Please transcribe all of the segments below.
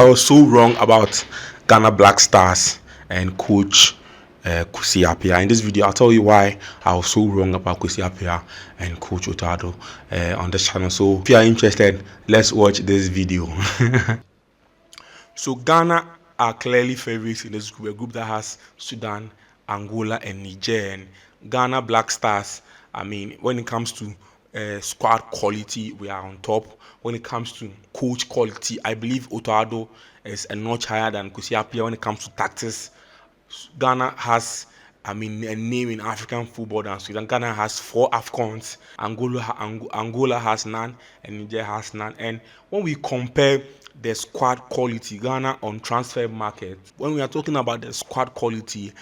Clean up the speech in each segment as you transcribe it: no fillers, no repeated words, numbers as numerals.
I was so wrong about Ghana Black Stars and coach Kwesi Appiah. In this video, I'll tell you why I was so wrong about Kwesi Appiah and coach Otto Addo on this channel. So if you are interested, let's watch this video. So Ghana are clearly favorites in this group, a group that has Sudan, Angola, and Niger. And Ghana Black Stars, I mean, when it comes to squad quality, we are on top. When it comes to coach quality, I believe Otto Addo is a notch higher than Kwesi Appiah. When it comes to tactics, Ghana has, I mean, a name in African football than Sudan. Ghana has 4 AFCONs. Angola has none, and Niger has none. And when we compare the squad quality, Ghana on transfer market, when we are talking about the squad quality,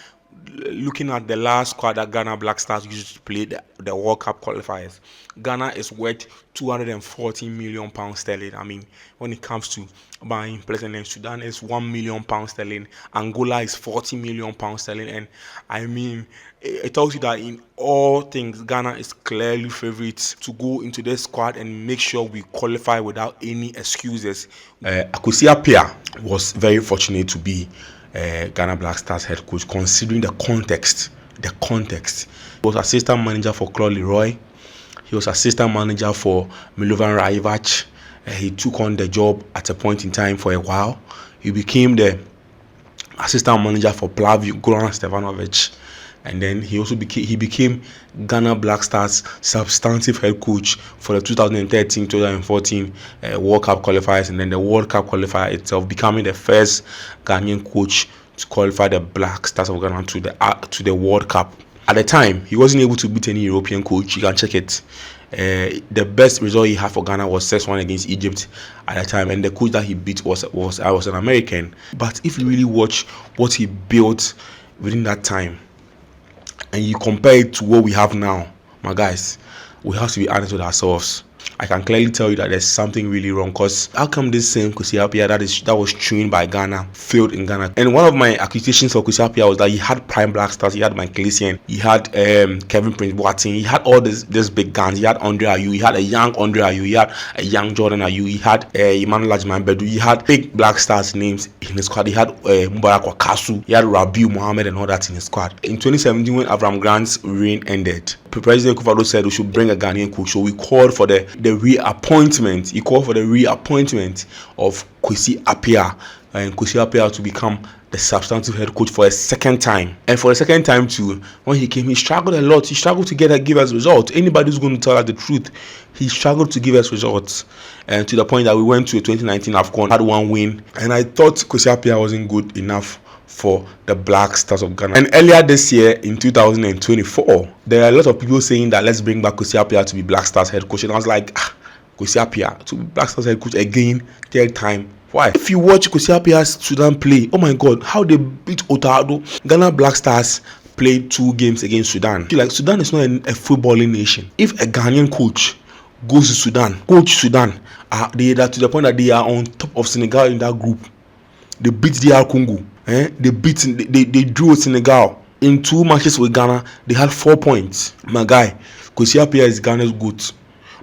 looking at the last squad that Ghana Black Stars used to play the World Cup qualifiers, Ghana is worth £240 million sterling. I mean, when it comes to buying players, and Sudan is £1 million sterling, Angola is £40 million sterling, and I mean, it tells you that in all things, Ghana is clearly favorites to go into this squad and make sure we qualify without any excuses. Kwesi Appiah was very fortunate to be Ghana Black Stars head coach, considering the context. He was assistant manager for Claude Leroy. He was assistant manager for Milovan Rajevac. He took on the job at a point in time for a while. He became the assistant manager for Plavio Goran Stevanovic, and then he also became Ghana Black Stars substantive head coach for the 2013-2014 World Cup qualifiers, and then the World Cup qualifier itself, becoming the first Ghanaian coach to qualify the Black Stars of Ghana to the World Cup. At the time, he wasn't able to beat any European coach. You can check it. The best result he had for Ghana was 6-1 against Egypt at the time, and the coach that he beat was an American. But if you really watch what he built within that time, and you compare it to what we have now, my guys, we have to be honest with ourselves. I can clearly tell you that there's something really wrong, because how come this same Kwesi Appiah that was trained by Ghana failed in Ghana? And one of my accusations for Kwesi Appiah was that he had prime Black Stars. He had Michael Essien, he had Kevin Prince Boateng, he had all this big guns. He had Andre Ayew, he had a young Andre Ayew, he had a young Jordan Ayew, he had Emmanuel Ajman Bedu, he had big Black Stars names in his squad. He had Mubarak Wakasu, he had Rabiu Mohammed and all that in his squad. In 2017, when Avram Grant's reign ended, President Akufo-Addo said we should bring a Ghanaian coach, so we called for the reappointment. He called for the reappointment of Kwesi Appiah, and Kwesi Appiah to become the substantive head coach for a second time. And for the second time too, when he came, he struggled a lot. He struggled to give us results. Anybody who's going to tell us the truth, he struggled to give us results, and to the point that we went to a 2019 AFCON, had 1 win, and I thought Kwesi Appiah wasn't good enough for the Black Stars of Ghana. And earlier this year, in 2024, there are a lot of people saying that let's bring back Kwesi Appiah to be Black Stars head coach, and I was like, Kwesi Appiah to be Black Stars head coach again, third time. Why? If you watch Kwesi Appiah's Sudan play, oh my God, how they beat Otto Addo. Ghana Black Stars played 2 games against Sudan. Like, Sudan is not a footballing nation. If a Ghanaian coach goes to Sudan, they are to the point that they are on top of Senegal in that group. They beat DR Congo. They drew Senegal. In 2 matches with Ghana, they had 4 points. My guy, Kwesi Appiah is Ghana's GOAT.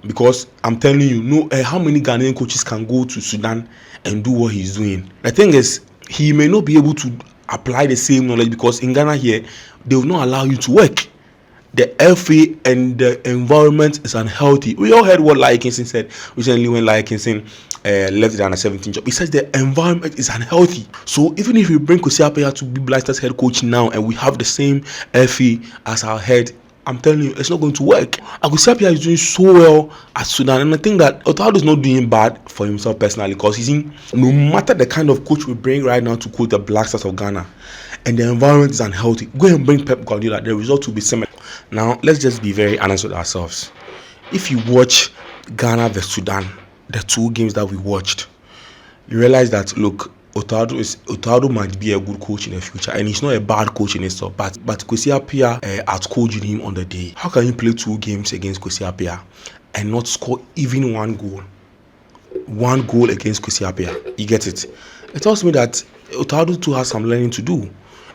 Because I'm telling you, how many Ghanaian coaches can go to Sudan and do what he's doing? The thing is, he may not be able to apply the same knowledge, because in Ghana here, they will not allow you to work. The FA and the environment is unhealthy. We all heard what Lai Kinson said recently when Lai Kinson left the under-17 job. He says the environment is unhealthy. So even if we bring Kwesi Appiah to be Black Stars head coach now, and we have the same FA as our head, I'm telling you, it's not going to work. Kwesi Appiah is doing so well at Sudan, and I think that Otto Addo is not doing bad for himself personally, because he's in, no matter the kind of coach we bring right now to coach the Black Stars of Ghana, and the environment is unhealthy, go and bring Pep Guardiola, the result will be similar. Now, let's just be very honest with ourselves. If you watch Ghana vs Sudan, the 2 games that we watched, you realize that, look, Otto Addo might be a good coach in the future, and he's not a bad coach in himself, but Kwesi Appiah outcoached him on the day. How can you play 2 games against Kwesi Appiah and not score even 1 goal? 1 goal against Kwesi Appiah. You get it? It tells me that Otto Addo too has some learning to do.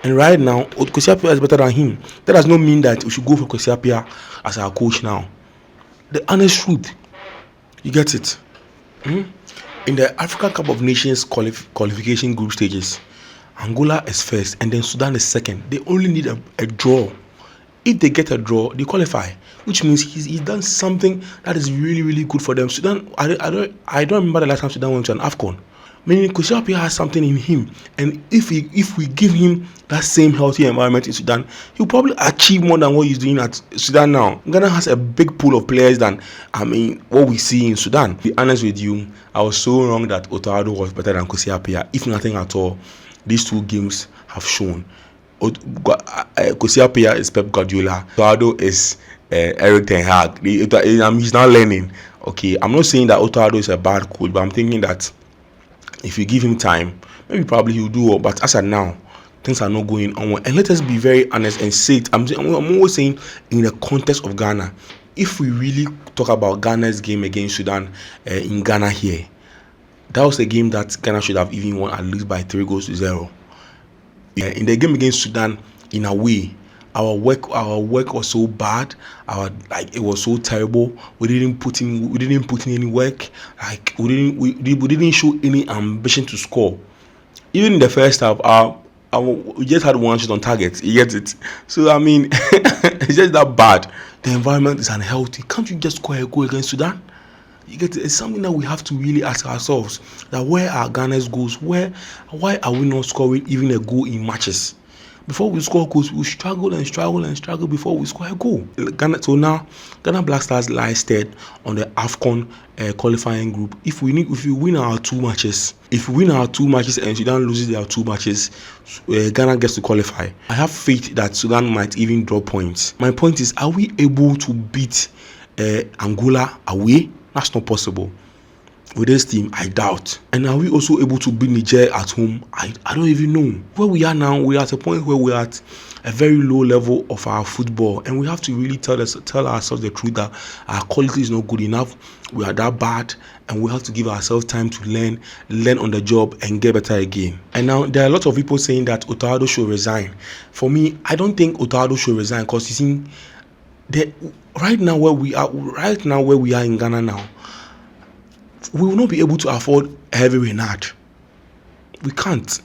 And right now, Kwesi Appiah is better than him. That does not mean that we should go for Kwesi Appiah as our coach now. The honest truth. You get it? In the African Cup of Nations qualification group stages, Angola is first and then Sudan is second. They only need a draw. If they get a draw, they qualify, which means he's done something that is really, really good for them. Sudan, I don't remember the last time Sudan went to an AFCON. Meaning Kwesi Appiah has something in him, and if we give him that same healthy environment in Sudan, he'll probably achieve more than what he's doing at Sudan now. Ghana has a big pool of players than what we see in Sudan. To be honest with you, I was so wrong that Otto Addo was better than Kwesi Appiah. If nothing at all, these two games have shown. Kwesi Appiah is Pep Guardiola. Otto Addo is Eric Ten Hag. He's not learning. Okay, I'm not saying that Otto Addo is a bad coach, but I'm thinking that if you give him time, maybe probably he'll do well. But as of now, things are not going on well. And let us be very honest and say it. I'm always saying in the context of Ghana, if we really talk about Ghana's game against Sudan in Ghana here, that was a game that Ghana should have even won at least by 3-0. In the game against Sudan, in a way, our work was so bad. It was so terrible. We didn't put in any work. Like we didn't show any ambition to score. Even in the first half, we just had one shot on target. You get it? So I mean, it's just that bad. The environment is unhealthy. Can't you just score a goal against Sudan? You get it? It's something that we have to really ask ourselves. That where are Ghana's goals? Why are we not scoring even a goal in matches? Before we score goals, we struggle before we score a goal. So now, Ghana Black Stars lies third on the AFCON qualifying group. If we win our two matches, and Sudan loses their two matches, Ghana gets to qualify. I have faith that Sudan might even drop points. My point is, are we able to beat Angola away? That's not possible. With this team, I doubt. And are we also able to beat Niger at home? I don't even know. Where we are now, we are at a point where we are at a very low level of our football, and we have to really tell ourselves the truth that our quality is not good enough. We are that bad, and we have to give ourselves time to learn on the job, and get better again. And now there are a lot of people saying that Otto Addo should resign. For me, I don't think Otto Addo should resign, because you see, right now where we are in Ghana now, we will not be able to afford Hervé Renard. We can't.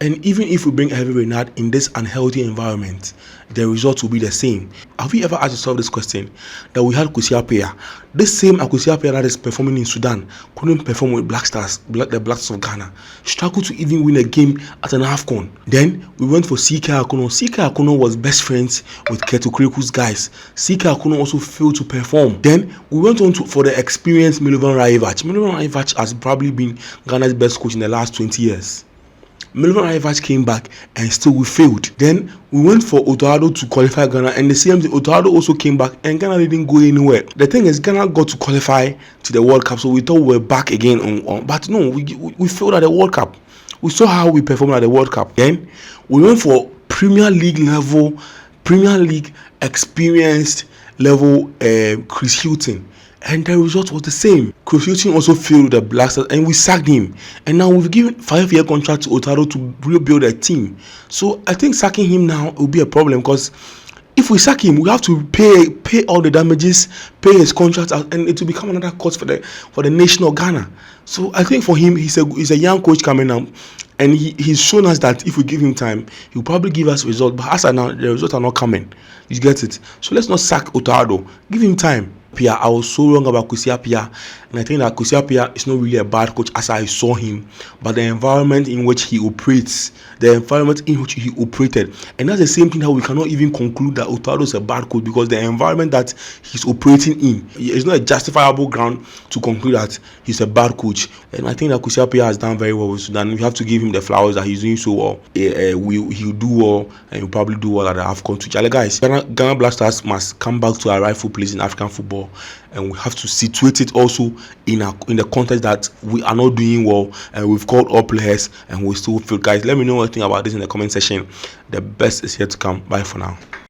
And even if we bring Hervé Renard in this unhealthy environment, the results will be the same. Have you ever asked yourself this question? That we had Kwesi Appiah. This same Kwesi Appiah that is performing in Sudan couldn't perform with Black Stars, the Black Stars of Ghana. Struggled to even win a game at an AFCON. Then we went for CK Akono. CK Akono was best friends with Keto Kreku's guys. CK Akono also failed to perform. Then we went on for the experienced Milovan Rajevac. Milovan Rajevac has probably been Ghana's best coach in the last 20 years. Milovan Rajevac came back and still we failed. Then we went for Otto Addo to qualify Ghana, and the same thing, Otto Addo also came back and Ghana didn't go anywhere. The thing is, Ghana got to qualify to the World Cup, so we thought we were back again but no, we failed at the World Cup. We saw how we performed at the World Cup. Then we went for Premier League experienced level Chris Hilton, and the result was the same. Chris Hilton also failed the Black Stars, and we sacked him. And now we've given 5-year contract to Otto Addo to rebuild a team. So I think sacking him now will be a problem, because if we sack him, we have to pay all the damages, pay his contract, and it will become another cost for the nation of Ghana. So I think for him, he's a young coach coming up, and he's shown us that if we give him time, he'll probably give us results. But as of now, the results are not coming. You get it? So let's not sack Otto Addo. Give him time. I was so wrong about Kwesi Appiah, and I think that Kwesi Appiah is not really a bad coach as I saw him, but the environment in which he operates, the environment in which he operated, and that's the same thing that we cannot even conclude that Otto Addo is a bad coach, because the environment that he's operating in is not a justifiable ground to conclude that he's a bad coach. And I think that Kwesi Appiah has done very well with Sudan. We have to give him the flowers that he's doing so well. He'll do well, and he'll probably do well at the AFCON too. Guys, Ghana Black Stars must come back to our rightful place in African football, and we have to situate it also in the context that we are not doing well, and we've called all players and we still fail. Guys, let me know what you think about this in the comment section. The best is yet to come. Bye for now.